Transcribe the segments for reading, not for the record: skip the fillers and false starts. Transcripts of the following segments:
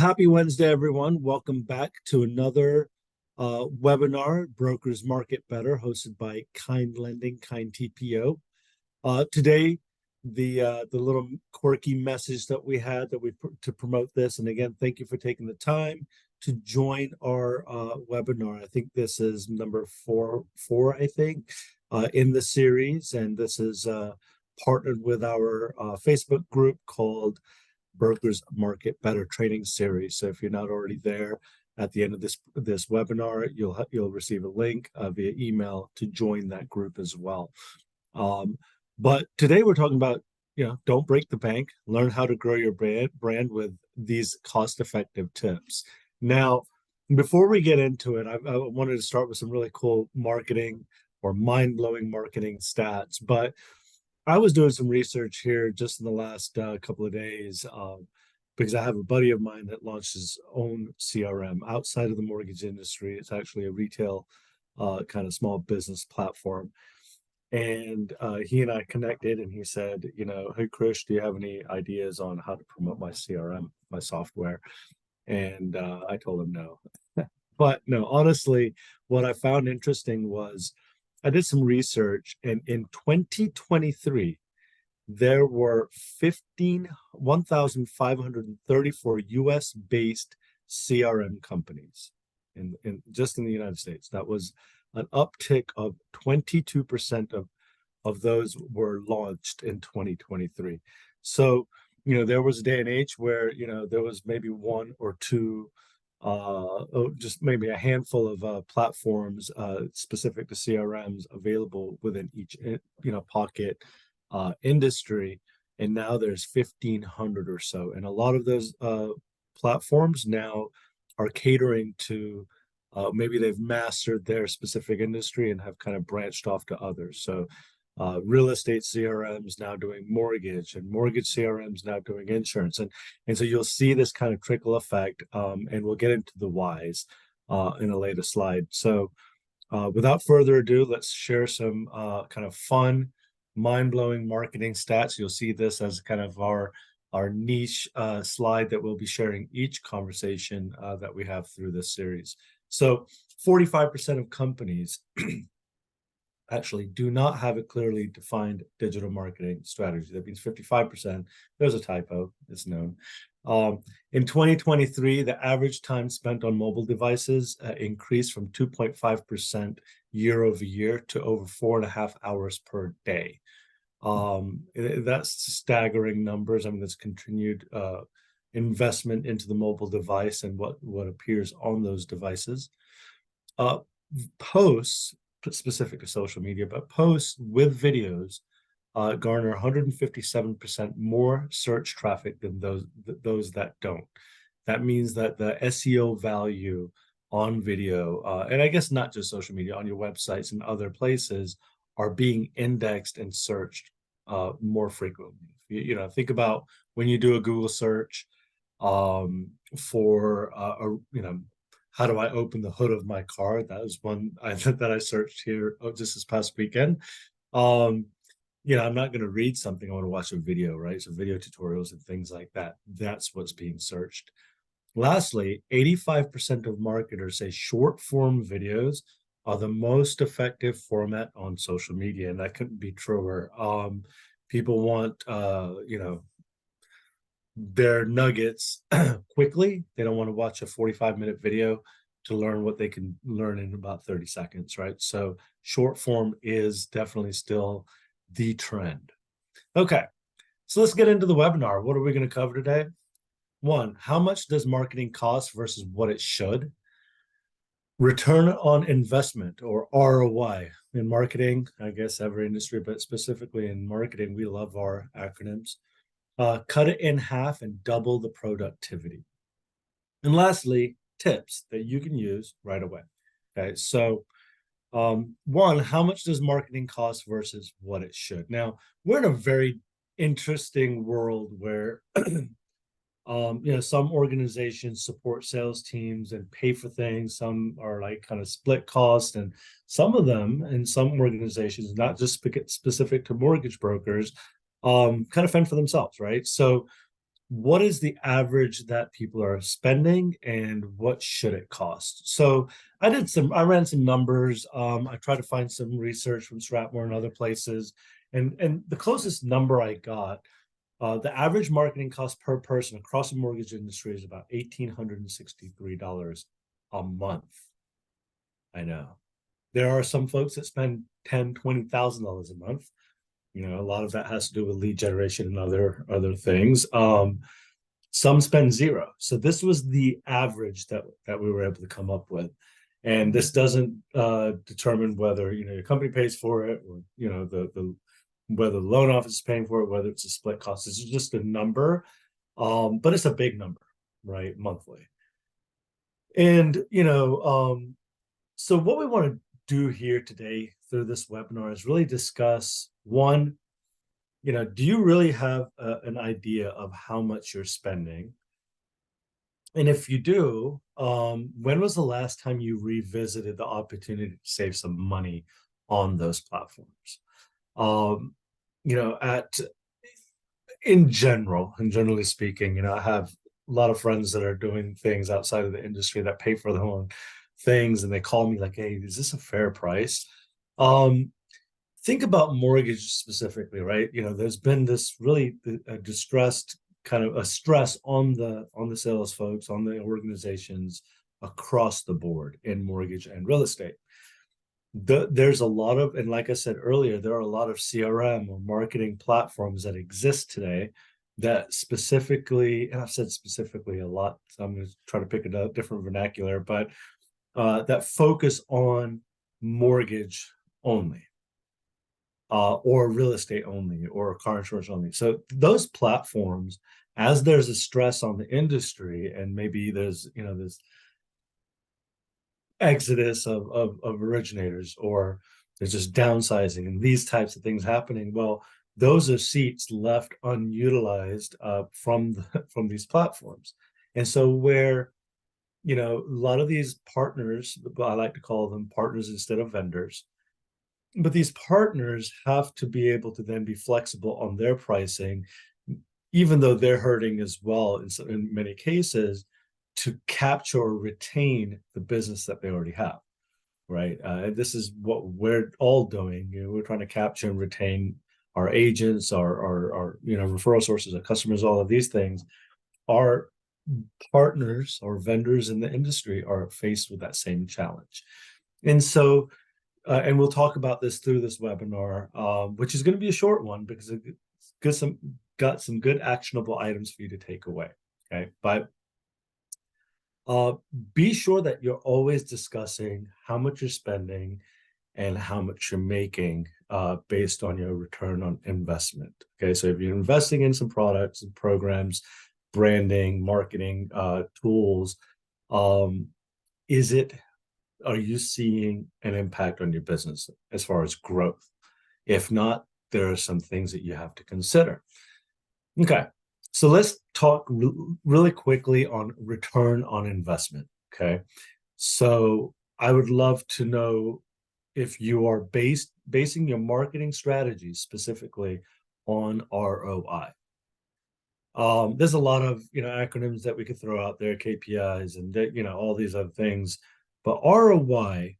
Happy Wednesday, everyone. Welcome back to another webinar, Brokers Market Better, hosted by Kind Lending, Kind TPO. Today, the little quirky message that we had to promote this, and again, thank you for taking the time to join our webinar. I think this is number four, I think, in the series, and this is partnered with our Facebook group called Brokers Market Better training series. So if you're not already there, at the end of this webinar, you'll receive a link via email to join that group as well. But today we're talking about, don't break the bank, learn how to grow your brand with these cost-effective tips. Now, before we get into it, I wanted to start with some really cool marketing or mind-blowing marketing stats, but I was doing some research here just in the last couple of days because I have a buddy of mine that launched his own CRM outside of the mortgage industry. It's actually a retail kind of small business platform. And he and I connected, and he said, hey, Krish, do you have any ideas on how to promote my CRM, my software? And I told him no. But no, honestly, what I found interesting was I did some research, and in 2023, there were 1,534 US-based CRM companies in just in the United States. That was an uptick of 22% of those were launched in 2023. So, there was a day and age where, there was maybe one or two just maybe a handful of platforms specific to CRMs available within each pocket industry, and now there's 1,500 or so, and a lot of those platforms now are catering to maybe they've mastered their specific industry and have kind of branched off to others. So real estate CRMs now doing mortgage, and mortgage CRMs now doing insurance, and so you'll see this kind of trickle effect, and we'll get into the whys in a later slide. So without further ado, let's share some kind of fun, mind-blowing marketing stats. You'll see this as kind of our niche slide that we'll be sharing each conversation that we have through this series. So 45% of companies actually do not have a clearly defined digital marketing strategy. That means 55%, there's a typo, it's known. In 2023, the average time spent on mobile devices increased from 2.5% year over year to over 4.5 hours per day. That's staggering numbers. I mean, there's continued investment into the mobile device and what appears on those devices. Posts, specific to social media, but posts with videos garner 157% more search traffic than those that don't. That means that the SEO value on video, and I guess not just social media, on your websites and other places, are being indexed and searched more frequently. Think about when you do a Google search for how do I open the hood of my car? That was one that I searched here just this past weekend. I'm not going to read something. I want to watch a video, right? So video tutorials and things like that. That's what's being searched. Lastly, 85% of marketers say short form videos are the most effective format on social media, and that couldn't be truer. People want, their nuggets quickly. They don't want to watch a 45-minute video to learn what they can learn in about 30 seconds, right? So short form is definitely still the trend. Okay, so let's get into the webinar. What are we going to cover today? One, how much does marketing cost versus what it should? Return on investment, or ROI. In marketing, I guess every industry, but specifically in marketing, we love our acronyms. Cut it in half and double the productivity. And lastly, tips that you can use right away. Okay, so one, how much does marketing cost versus what it should? Now, we're in a very interesting world where some organizations support sales teams and pay for things. Some are like kind of split cost, and some of them in some organizations, not just specific to mortgage brokers, kind of fend for themselves, right? So what is the average that people are spending and what should it cost? So I ran some numbers. I tried to find some research from Stratmore and other places. And the closest number I got, the average marketing cost per person across the mortgage industry is about $1,863 a month. I know. There are some folks that spend $10,000, $20,000 a month. A lot of that has to do with lead generation and other things. Some spend zero. So this was the average that we were able to come up with. And this doesn't determine whether your company pays for it, or the whether the loan office is paying for it, whether it's a split cost. This is just a number, but it's a big number, right, monthly. And so what we want to do here today through this webinar is really discuss, one, do you really have an idea of how much you're spending? And if you do, when was the last time you revisited the opportunity to save some money on those platforms? In generally speaking, I have a lot of friends that are doing things outside of the industry that pay for their own things, and they call me like, hey, is this a fair price? Think about mortgage specifically, right? There's been this really distressed kind of a stress on the sales folks, on the organizations across the board in mortgage and real estate. There's a lot of, and like I said earlier, there are a lot of CRM or marketing platforms that exist today that specifically, and I've said specifically a lot, so I'm going to try to pick a different vernacular, but that focus on mortgage only, or real estate only, or car insurance only. So those platforms, as there's a stress on the industry, and maybe there's this exodus of originators, or there's just downsizing and these types of things happening, well, those are seats left unutilized from these platforms. And so where a lot of these partners, I like to call them partners instead of vendors, but these partners have to be able to then be flexible on their pricing, even though they're hurting as well in many cases, to capture or retain the business that they already have, right? This is what we're all doing. We're trying to capture and retain our agents, our referral sources, our customers. All of these things. Our partners or vendors in the industry are faced with that same challenge. And so, and we'll talk about this through this webinar, which is going to be a short one because it's got some good actionable items for you to take away. Okay, but be sure that you're always discussing how much you're spending and how much you're making based on your return on investment. Okay, so if you're investing in some products and programs, branding, marketing tools, are you seeing an impact on your business as far as growth? If not, there are some things that you have to consider. Okay, so let's talk really quickly on return on investment. Okay, so I would love to know if you are basing your marketing strategies specifically on ROI. There's a lot of acronyms that we could throw out there, KPIs and all these other things, but ROI,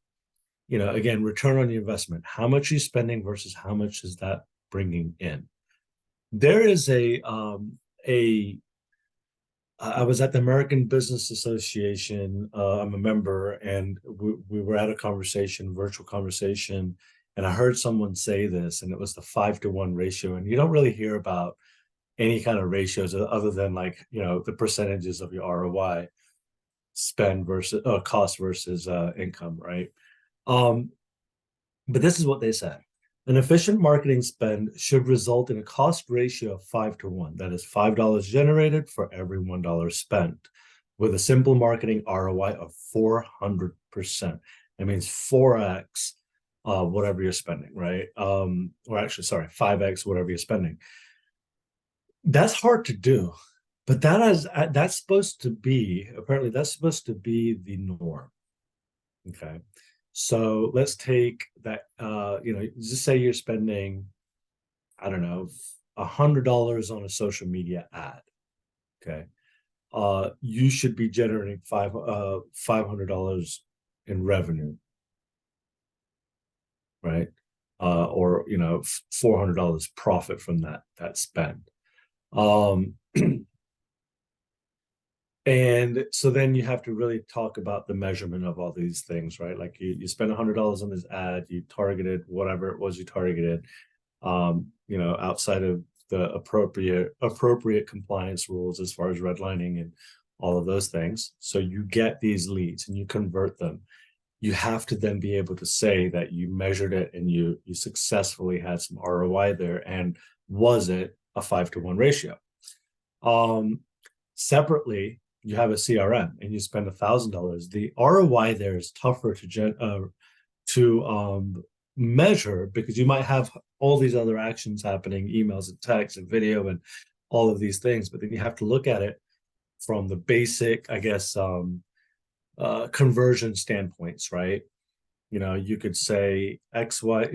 again, return on your investment, how much you're spending versus how much is that bringing in. There is I was at the American Business Association. I'm a member, and we were at a virtual conversation, and I heard someone say this, and it was the 5-to-1 ratio. And you don't really hear about any kind of ratios other than the percentages of your ROI, spend versus cost versus income, right? But this is what they said. An efficient marketing spend should result in a cost ratio of 5-to-1. That is $5 generated for every $1 spent, with a simple marketing ROI of 400%. That means 4x whatever you're spending, right? Or actually, sorry, 5x whatever you're spending. That's hard to do, but that's supposed to be the norm. Okay. So let's take that, just say you're spending, I don't know, $100 on a social media ad. okay, you should be generating $500 in revenue, right? Or $400 profit from that spend. And so then you have to really talk about the measurement of all these things, right? Like you spend $100 on this ad, you targeted whatever it was you targeted, outside of the appropriate compliance rules as far as redlining and all of those things. So you get these leads and you convert them. You have to then be able to say that you measured it and you successfully had some ROI there. And was it a 5-to-1 ratio? Separately, you have a CRM and you spend $1,000. The ROI there is tougher to measure because you might have all these other actions happening, emails and texts and video and all of these things, but then you have to look at it from the basic, I guess, conversion standpoints, right? You could say X, Y,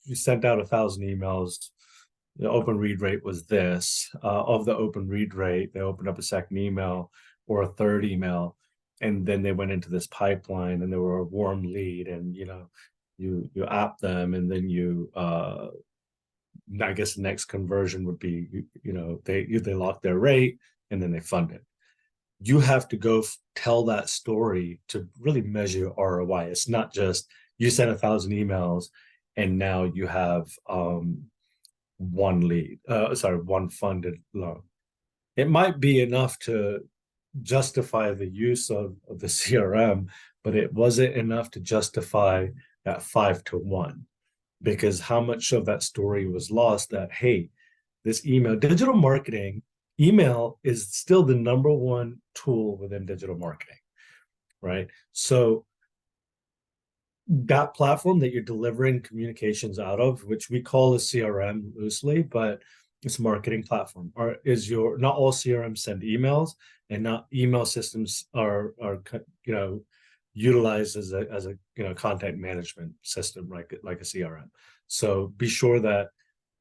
you sent out 1,000 emails, the open read rate was this. Of the open read rate, they opened up a second email or a third email, and then they went into this pipeline and they were a warm lead, and you app them, and then I guess the next conversion would be they lock their rate and then they fund it. You have to go tell that story to really measure ROI. It's not just you sent 1,000 emails and now you have one funded loan. It might be enough to justify the use of the CRM, but it wasn't enough to justify that 5-to-1, because how much of that story was lost that, hey, this digital marketing, email is still the number one tool within digital marketing, right? So that platform that you're delivering communications out of, which we call a CRM loosely, but it's a marketing platform. Not all CRMs send emails, and not email systems are utilized as a content management system, like a CRM. So be sure that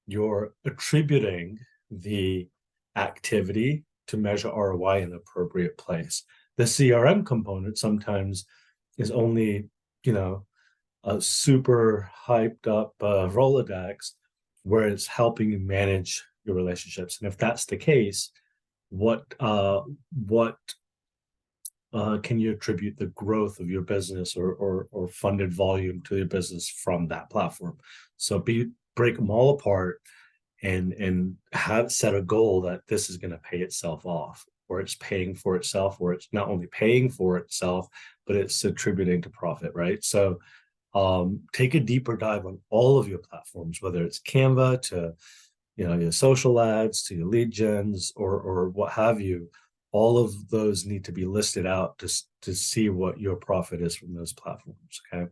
you're attributing the activity to measure ROI in the appropriate place. The CRM component sometimes is only a super hyped up Rolodex where it's helping you manage your relationships. And if that's the case, what can you attribute the growth of your business or funded volume to your business from that platform? So break them all apart and set a goal that this is going to pay itself off, or it's paying for itself, or it's not only paying for itself, but it's attributing to profit, right? So take a deeper dive on all of your platforms, whether it's Canva to your social ads to your lead gens or what have you. All of those need to be listed out to see what your profit is from those platforms. Okay.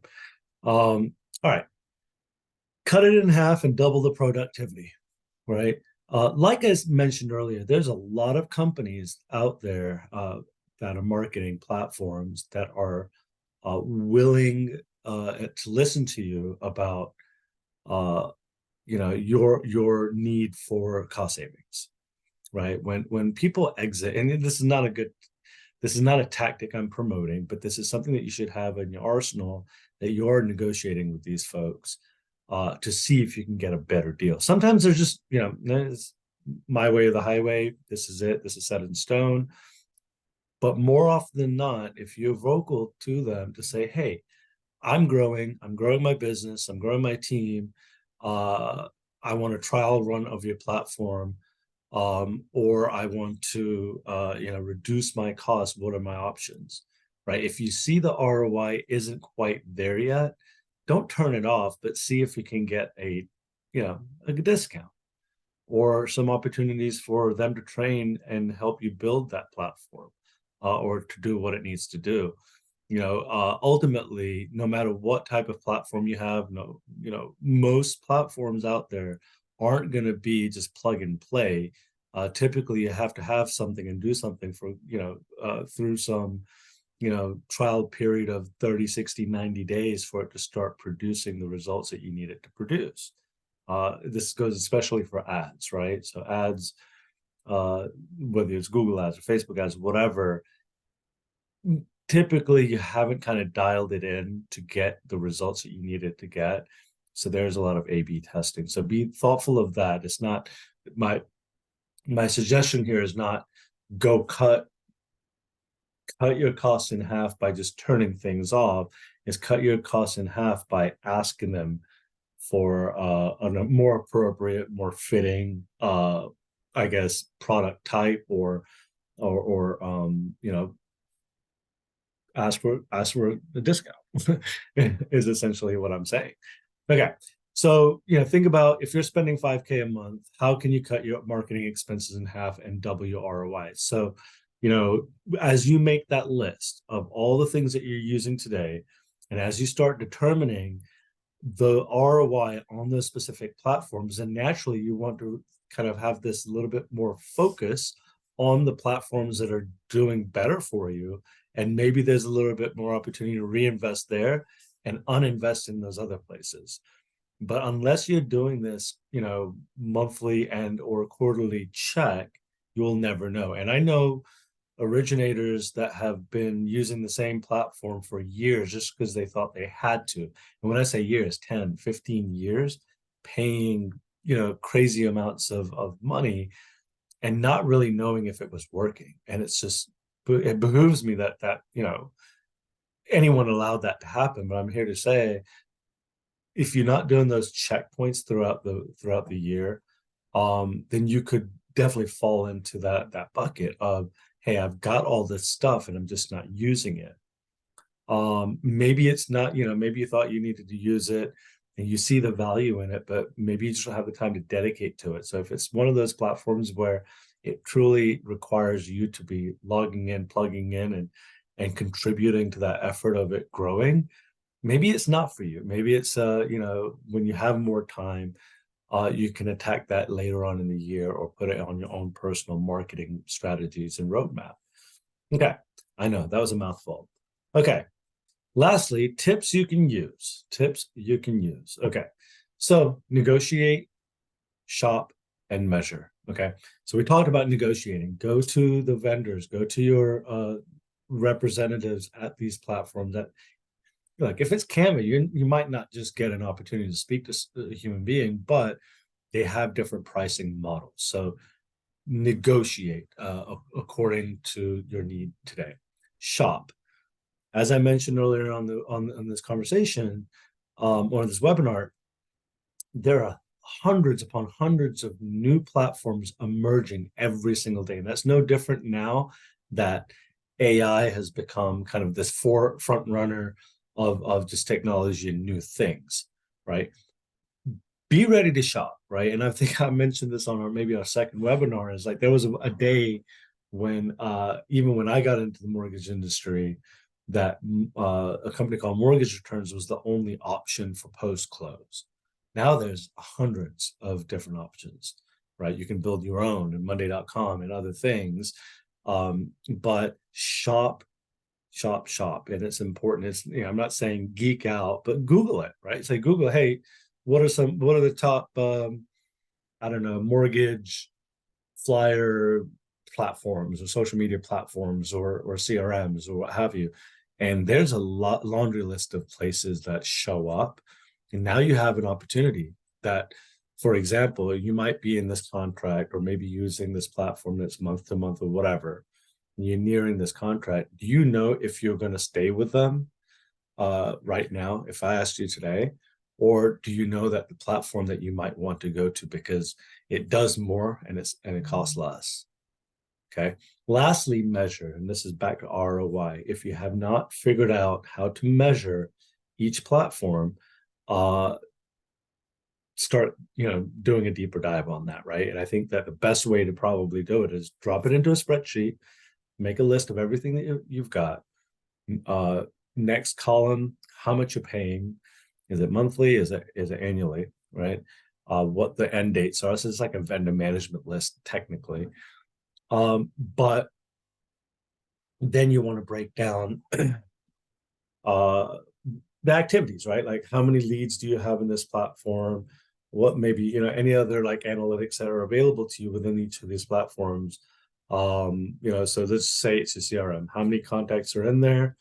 All right. Cut it in half and double the productivity, right? Like I mentioned earlier, there's a lot of companies out there that are marketing platforms that are willing to listen to you about your need for cost savings, right? When people exit, and this is not a tactic I'm promoting, but this is something that you should have in your arsenal, that you're negotiating with these folks to see if you can get a better deal. Sometimes there's just, it's my way or the highway. This is it. This is set in stone. But more often than not, if you're vocal to them to say, hey, I'm growing my business, I'm growing my team, I want a trial run of your platform, or I want to reduce my costs. What are my options, right? If you see the ROI isn't quite there yet, don't turn it off, but see if you can get a discount or some opportunities for them to train and help you build that platform, or to do what it needs to do. Ultimately, no matter what type of platform you have, most platforms out there aren't going to be just plug and play. Typically, you have to have something and do something for, through some, trial period of 30, 60, 90 days for it to start producing the results that you need it to produce. This goes especially for ads, right? So ads, whether it's Google ads or Facebook ads, whatever, typically you haven't kind of dialed it in to get the results that you needed to get. So there's a lot of A/B testing. So be thoughtful of that. It's not my suggestion here is not go cut your costs in half by just turning things off. Is cut your costs in half by asking them for a more appropriate, more fitting, I guess, product type, or you know, ask for a discount is essentially what I'm saying. Okay. So, think about if you're spending 5K a month, how can you cut your marketing expenses in half and double your ROI? So, as you make that list of all the things that you're using today, and as you start determining the ROI on those specific platforms, then naturally you want to kind of have this little bit more focus on the platforms that are doing better for you. And maybe there's a little bit more opportunity to reinvest there and uninvest in those other places. But unless you're doing this, monthly and or quarterly check, you'll never know. And I know originators that have been using the same platform for years just because they thought they had to. And when I say years, 10, 15 years, paying, crazy amounts of money and not really knowing if it was working. And it behooves me that anyone allowed that to happen. But I'm here to say, if you're not doing those checkpoints throughout the year, then you could definitely fall into that bucket of, hey, I've got all this stuff and I'm just not using it. Maybe it's not, maybe you thought you needed to use it and you see the value in it, but maybe you just don't have the time to dedicate to it. So if it's one of those platforms where it truly requires you to be logging in, plugging in, and contributing to that effort of it growing, maybe it's not for you. Maybe it's, when you have more time, you can attack that later on in the year or put it on your own personal marketing strategies and roadmap. Okay, I know that was a mouthful. Okay, lastly, tips you can use. Okay, so negotiate, shop, and measure. Okay, so we talked about negotiating. Go to the vendors, go to your representatives at these platforms that, like, if it's Canva, you might not just get an opportunity to speak to a human being, but they have different pricing models. So negotiate according to your need today. Shop. As I mentioned earlier on this conversation, or this webinar, there are hundreds upon hundreds of new platforms emerging every single day. And that's no different now that AI has become kind of this front runner of just technology and new things, right? Be ready to shop, right? And I think I mentioned this on maybe our second webinar, is like there was a day when even when I got into the mortgage industry, that a company called Mortgage Returns was the only option for post-close. Now there's hundreds of different options, right? You can build your own and Monday.com and other things, but shop. And it's important. It's, I'm not saying geek out, but Google it, right? Say, Google, hey, what are the top, I don't know, mortgage flyer platforms or social media platforms or CRMs or what have you. And there's a laundry list of places that show up. And now you have an opportunity that, for example, you might be in this contract or maybe using this platform that's month to month or whatever. You're nearing this contract. Do you know if you're going to stay with them right now, if I asked you today? Or do you know that the platform that you might want to go to because it does more and it costs less? Okay. Lastly, measure. And this is back to ROI. If you have not figured out how to measure each platform, start doing a deeper dive on that, right? And I think that the best way to probably do it is drop it into a spreadsheet, make a list of everything that you've got. Next column, how much you're paying. Is it monthly? Is it annually, right? What the end dates are. So it's like a vendor management list technically. But then you want to break down the activities, right? Like how many leads do you have in this platform? what maybe, you know, any other like analytics that are available to you within each of these platforms. You know, so let's say it's a CRM. How many contacts are in there?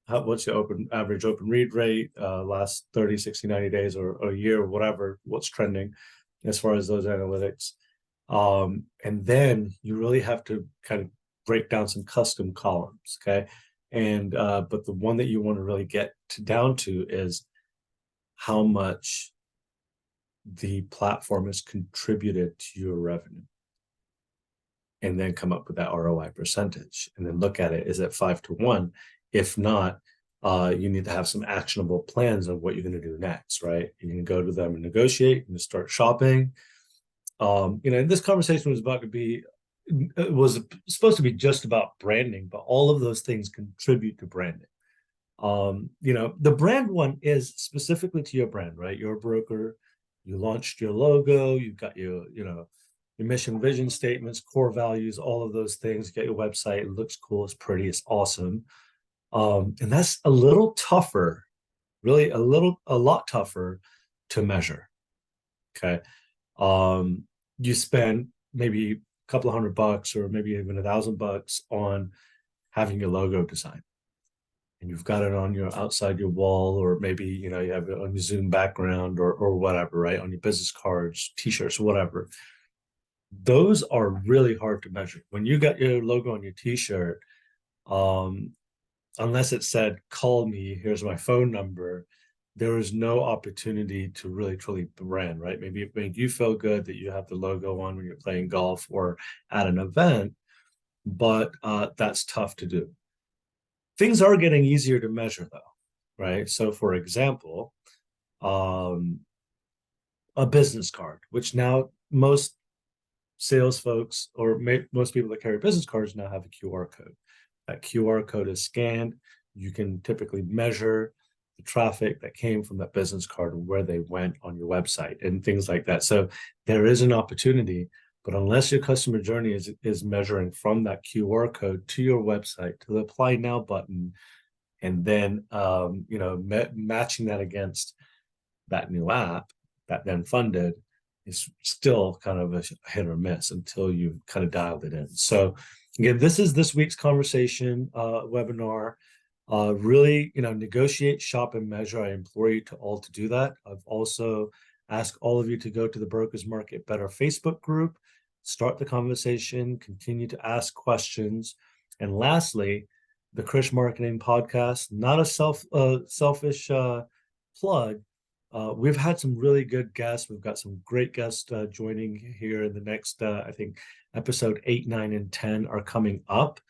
What's your average open read rate, last 30, 60, 90 days or a year, or whatever, what's trending as far as those analytics. And then you really have to kind of break down some custom columns, okay? And but the one that you want to really get down to is how much the platform has contributed to your revenue. And then come up with that ROI percentage and then look at it. Is it 5-1? If not, you need to have some actionable plans of what you're going to do next, right? You can go to them and negotiate and start shopping. You know, this conversation was about to be, it was supposed to be just about branding, but all of those things contribute to branding. You know, the brand one is specifically to your brand, right? You're a broker, you launched your logo, you've got your, you know, your mission, vision statements, core values, all of those things. You get your website, it looks cool, it's pretty, it's awesome. And that's a little tougher, really a lot tougher to measure. Okay. You spend maybe a couple of $100 or maybe even $1,000 on having your logo designed. And you've got it on your outside your wall, or maybe, you know, you have it on your Zoom background or whatever, right? On your business cards, t-shirts, whatever. Those are really hard to measure. When you got your logo on your t-shirt, unless it said, call me, here's my phone number, there is no opportunity to really truly brand, right? Maybe it made you feel good that you have the logo on when you're playing golf or at an event, but that's tough to do. Things are getting easier to measure though, right? So for example, a business card, which now most sales folks or most people that carry business cards now have a QR code. That QR code is scanned. You can typically measure the traffic that came from that business card and where they went on your website and things like that. So there is an opportunity, but unless your customer journey is measuring from that QR code to your website, to the apply now button, and then you know, matching that against that new app that then funded, is still kind of a hit or miss until you've kind of dialed it in. So again, this is this week's conversation webinar. Really, you know, negotiate, shop, and measure. I implore you to all to do that. I've also asked all of you to go to the Brokers Market Better Facebook group, start the conversation, continue to ask questions. And lastly, the Krish Marketing Podcast, not a selfish plug. We've had some really good guests. We've got some great guests joining here in the next, I think, episode 8, 9, and 10 are coming up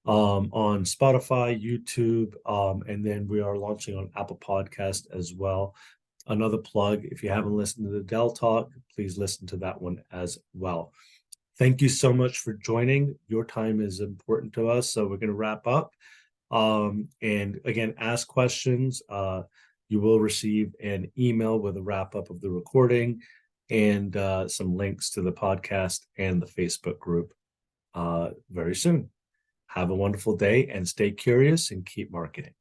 on Spotify, YouTube, and then we are launching on Apple Podcast as well. Another plug, if you haven't listened to the Dell Talk, please listen to that one as well. Thank you so much for joining. Your time is important to us, so we're going to wrap up. And again, ask questions. You will receive an email with a wrap up of the recording and some links to the podcast and the Facebook group very soon. Have a wonderful day and stay curious and keep marketing.